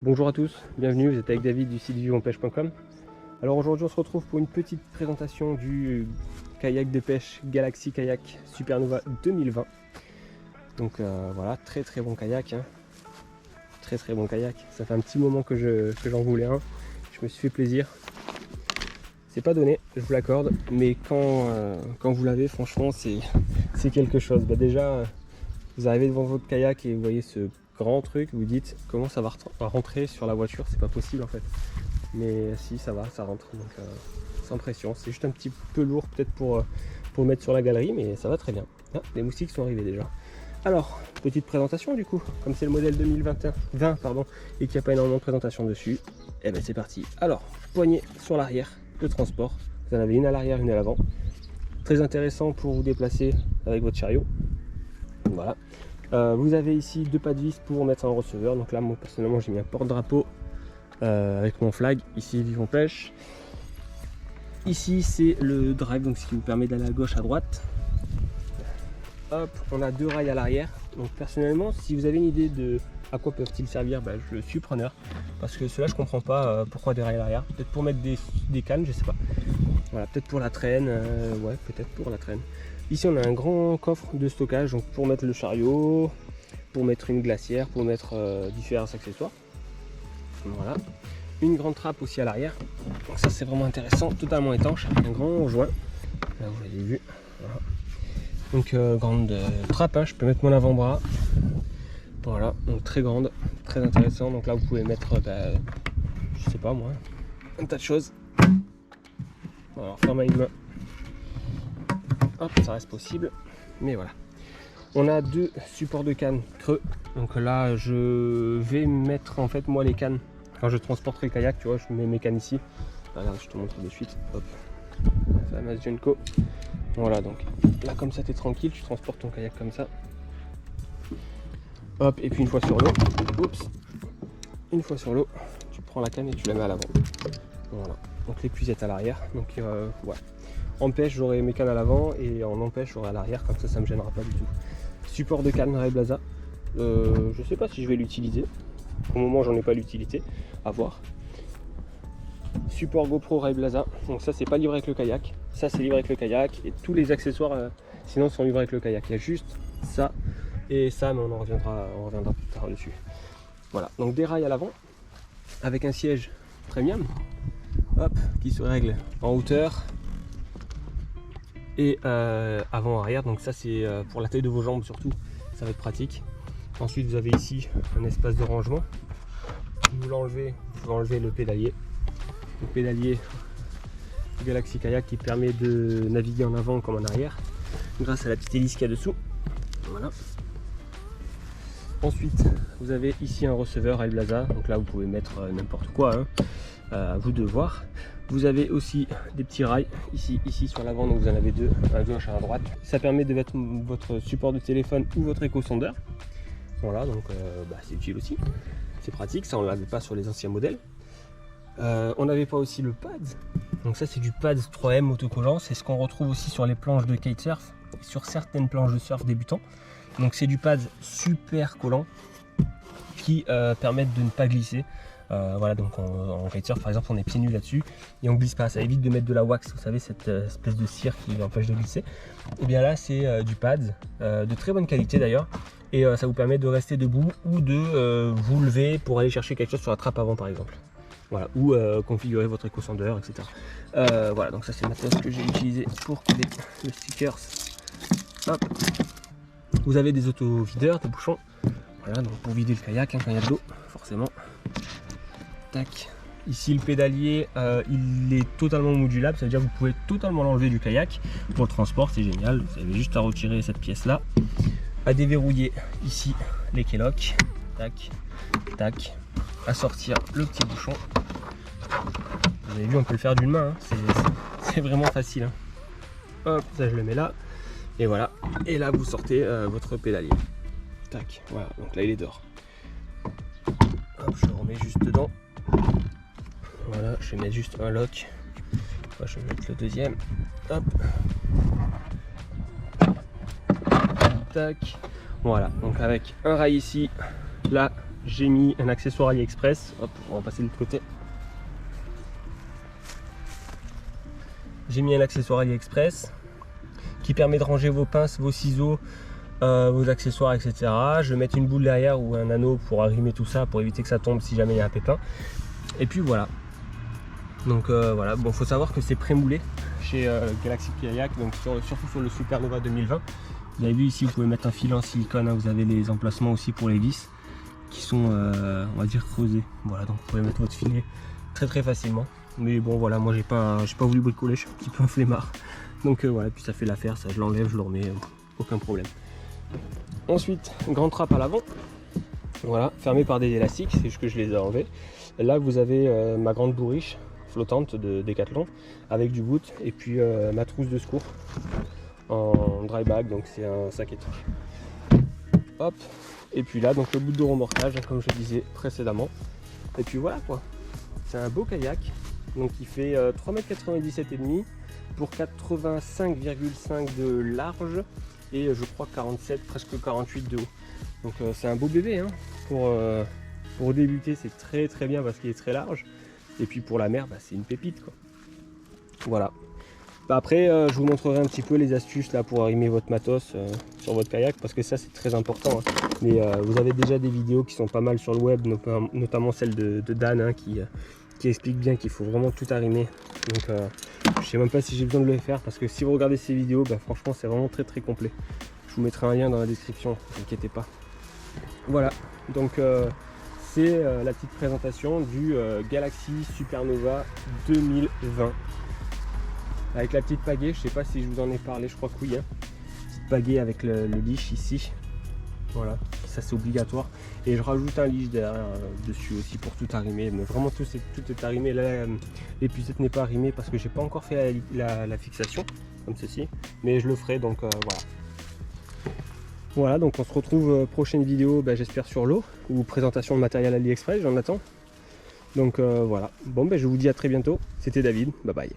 Bonjour à tous, bienvenue, vous êtes avec David du site vivonpêche.com. Alors aujourd'hui on se retrouve pour une petite présentation du kayak de pêche Galaxy Kayak Supernova 2020. Donc voilà, très bon kayak, hein. Très bon kayak. Ça fait un petit moment que j'en voulais un, je me suis fait plaisir. C'est pas donné, je vous l'accorde, mais quand vous l'avez, franchement c'est quelque chose. Déjà vous arrivez devant votre kayak et vous voyez ce grand truc, vous dites comment ça va rentrer sur la voiture, c'est pas possible en fait. Mais si, ça va, ça rentre, donc sans pression. C'est juste un petit peu lourd peut-être pour mettre sur la galerie, mais ça va très bien. Ah, les moustiques sont arrivés déjà. Alors, petite présentation du coup, comme c'est le modèle 2020 pardon, et qu'il n'y a pas énormément de présentation dessus, et ben c'est parti. Alors, poignée sur l'arrière de transport, vous en avez une à l'arrière, une à l'avant. Très intéressant pour vous déplacer avec votre chariot. Voilà. Vous avez ici deux pas de vis pour mettre un receveur. Donc là, moi personnellement, j'ai mis un porte-drapeau avec mon flag. Ici, Vivons Pêche. Ici, c'est le drive, donc ce qui vous permet d'aller à gauche, à droite. Hop, on a deux rails à l'arrière. Donc personnellement, si vous avez une idée de à quoi peuvent-ils servir, je suis preneur. Parce que ceux-là, je comprends pas pourquoi des rails à l'arrière. Peut-être pour mettre des cannes, je sais pas. Voilà, peut-être pour la traîne. Ouais, peut-être pour la traîne. Ici on a un grand coffre de stockage donc pour mettre le chariot, pour mettre une glacière, pour mettre différents accessoires. Voilà. Une grande trappe aussi à l'arrière. Donc ça c'est vraiment intéressant, totalement étanche, avec un grand joint. Là vous l'avez vu. Voilà. Donc grande trappe, hein, je peux mettre mon avant-bras. Voilà, donc très grande, très intéressant. Donc là vous pouvez mettre, je sais pas moi, un tas de choses. Alors ferme à une main. Hop, ça reste possible, mais voilà. On a deux supports de canne creux. Donc là, je vais mettre en fait moi les cannes quand je transporterai le kayak. Tu vois, je mets mes cannes ici. Regarde, je te montre de suite. Hop, la fameuse Genco. Voilà, donc là comme ça, t'es tranquille, tu transportes ton kayak comme ça. Hop, et puis une fois sur l'eau, oups, une fois sur l'eau, tu prends la canne et tu la mets à l'avant. Voilà. Donc l'épuisette à l'arrière. Donc voilà. En pêche, j'aurai mes cannes à l'avant et en empêche, j'aurai à l'arrière, comme ça me gênera pas du tout. Support de canne Ray Blaza. Je sais pas si je vais l'utiliser. Au moment, j'en ai pas l'utilité. À voir. Support GoPro Ray Blaza. Donc ça, c'est pas livré avec le kayak. Ça, c'est livré avec le kayak et tous les accessoires, sinon, sont livrés avec le kayak. Il y a juste ça et ça, mais on reviendra plus tard dessus. Voilà. Donc des rails à l'avant avec un siège premium. Hop, qui se règle en hauteur. Et avant-arrière, donc ça c'est pour la taille de vos jambes surtout, ça va être pratique. Ensuite vous avez ici un espace de rangement. Vous l'enlevez, vous pouvez enlever le pédalier. Le pédalier Galaxy Kayak qui permet de naviguer en avant comme en arrière grâce à la petite hélice qu'il y a dessous. Voilà. Ensuite vous avez ici un receveur Ray Blaza, donc là vous pouvez mettre n'importe quoi, hein, à vous de voir. Vous avez aussi des petits rails ici sur l'avant, donc vous en avez deux, à gauche et à droite. Ça permet de mettre votre support de téléphone ou votre éco-sondeur. Voilà, donc c'est utile aussi. C'est pratique, ça on ne l'avait pas sur les anciens modèles. On n'avait pas aussi le pad. Donc ça c'est du pad 3M autocollant. C'est ce qu'on retrouve aussi sur les planches de kitesurf, sur certaines planches de surf débutants. Donc c'est du pad super collant qui permettent de ne pas glisser. Voilà, donc en kitesurf par exemple on est pieds nus là-dessus et on glisse pas, ça évite de mettre de la wax, vous savez, cette espèce de cire qui empêche de glisser. Et bien là c'est du pad de très bonne qualité d'ailleurs, et ça vous permet de rester debout ou de vous lever pour aller chercher quelque chose sur la trappe avant par exemple. Voilà, ou configurer votre éco-sondeur, etc. Voilà, donc ça c'est le matériel que j'ai utilisé pour coller le stickers. Hop. Vous avez des auto-videurs, des bouchons, voilà, donc pour vider le kayak hein, quand il y a de l'eau, forcément. Tac. Ici le pédalier il est totalement modulable, ça veut dire que vous pouvez totalement l'enlever du kayak pour le transport, c'est génial. Vous avez juste à retirer cette pièce là, à déverrouiller ici les keylocks, tac tac, à sortir le petit bouchon. Vous avez vu, on peut le faire d'une main, hein. C'est vraiment facile, hein. Hop, ça je le mets là et voilà, et là vous sortez votre pédalier, tac, voilà, donc là il est dehors. Hop, je le remets juste dedans. Voilà, je vais mettre juste un lock. Je vais mettre le deuxième. Hop. Tac. Voilà, donc avec un rail ici, là j'ai mis un accessoire AliExpress. Hop, on va passer de l'autre côté. J'ai mis un accessoire AliExpress qui permet de ranger vos pinces, vos ciseaux, vos accessoires, etc. Je vais mettre une boule derrière ou un anneau pour arrimer tout ça, pour éviter que ça tombe si jamais il y a un pépin. Et puis voilà. Donc voilà, bon, faut savoir que c'est pré-moulé chez Galaxy Kayak, donc surtout sur le Supernova 2020. Vous avez vu ici, vous pouvez mettre un filet en silicone, hein, vous avez les emplacements aussi pour les vis qui sont, on va dire, creusés. Voilà, donc vous pouvez mettre votre filet très facilement. Mais bon, voilà, moi j'ai pas voulu bricoler, je suis un petit peu un flemmard. Donc voilà, puis ça fait l'affaire, ça je l'enlève, je le remets, aucun problème. Ensuite, grande trappe à l'avant. Voilà, fermée par des élastiques, c'est juste que je les ai enlevés. Là, vous avez ma grande bourriche flottante de Decathlon avec du boot et puis ma trousse de secours en dry bag, donc c'est un sac étanche. Hop, et puis là, donc le bout de remorquage, comme je disais précédemment. Et puis voilà quoi, c'est un beau kayak, donc il fait 3,97 m pour 85,5 de large et je crois 47, presque 48 de haut. Donc c'est un beau bébé, hein. Pour débuter, c'est très bien parce qu'il est très large. Et puis pour la mer, bah, c'est une pépite quoi. Voilà. Bah, après, je vous montrerai un petit peu les astuces là pour arrimer votre matos sur votre kayak, parce que ça c'est très important. Hein. Mais vous avez déjà des vidéos qui sont pas mal sur le web, notamment celle de Dan, hein, qui explique bien qu'il faut vraiment tout arrimer. Donc je sais même pas si j'ai besoin de le faire, parce que si vous regardez ces vidéos, bah, franchement c'est vraiment très complet. Je vous mettrai un lien dans la description, ne vous inquiétez pas. Voilà, donc c'est la petite présentation du Galaxy Supernova 2020 avec la petite pagaie. Je sais pas si je vous en ai parlé, je crois que oui, hein. Petite pagaie avec le leash ici, voilà, ça c'est obligatoire, et je rajoute un leash derrière dessus aussi pour tout arrimer. Mais vraiment tout est arrimé. Là l'épuisette n'est pas arrimée parce que j'ai pas encore fait la fixation comme ceci, mais je le ferai, donc voilà. Voilà, donc on se retrouve prochaine vidéo, bah, j'espère sur l'eau ou présentation de matériel AliExpress, j'en attends. Donc voilà, bon, bah, je vous dis à très bientôt, c'était David, bye bye.